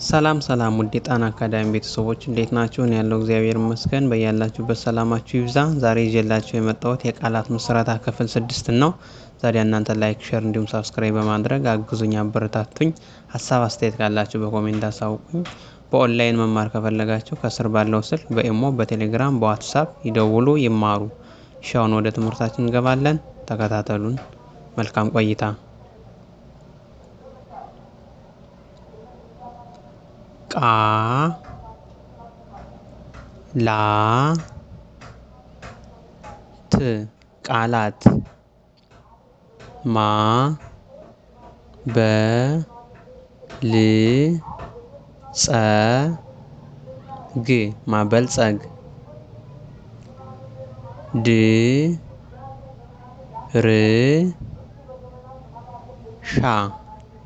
ሰላም ውድ የጣና አካዳሚ ቤተሰቦች እንዴት ናችሁ? እኔ ያለው እግዚአብሔር ይመስገን። በያላችሁበት ሰላማችሁ ይብዛ። ዛሬ ይዤላችሁ የመጣሁት የቃላት ምስረታ ክፍል 6 ነው። ዛሬ እናንተ ላይክ፣ ሼር እንዲሁም ሳብስክራይብ በማድረግ አግዙኝ፣ አበረታቱኝ። ሀሳብ አስተያየት ካላችሁ በኮሜንት አሳውቁኝ። በኦንላይን መማር ከፈለጋችሁ ከስር ባለው ስልክ በኢሞ፣ በቴሌግራም፣ በዋትሳፕ ይደውሉ፣ ይማሩ። ሻውን ወደ ትምህርታችን እንገባለን። ተከታተሉን። መልካም ቆይታ። ቃላት ማበልጸግ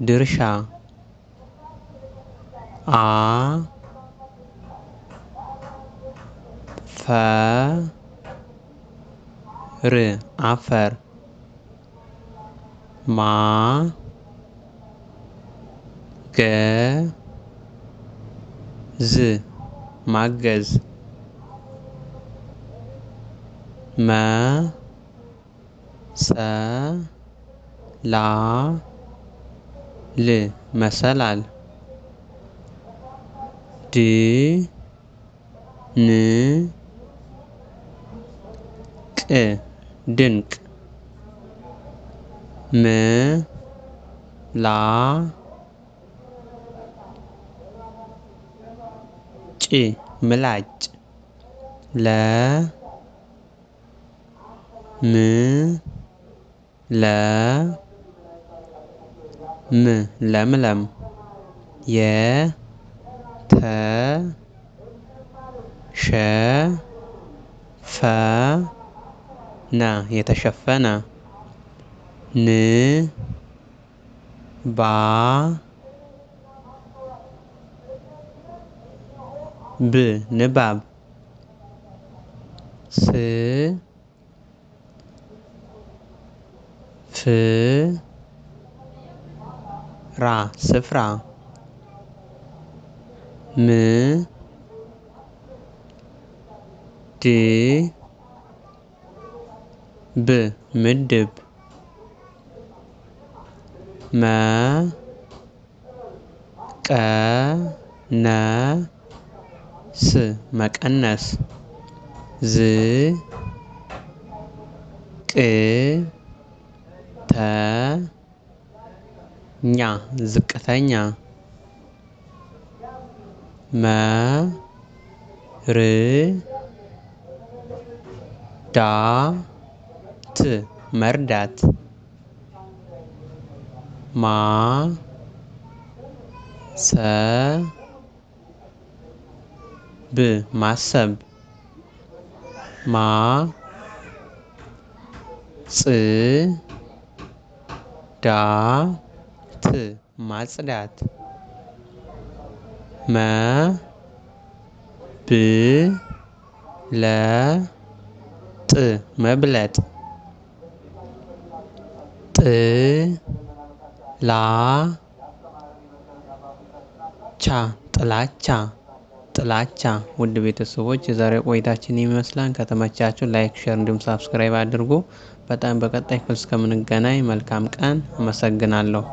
ድርሻ አፈር ማገዝ መሰላል ድንቅ ምላጭ ለምለም የተሸፈነ ንባብ ስፍራ ምድብ መቀነስ ዝቅተኛ መርዳት ማሰብ ማጽዳት መብለጥ ጥላቻ ውድ ቤተሰቦች የዛሬ ቆይታችን ይመስላል። ከተመቻችሁ ላይክ፣ ሼር እንዲሁም ሳብስክራይብ አድርጉ። በጣም በቀጣይ ክፍል እስከምንገናኝ መልካም ቀን። አመሰግናለሁ።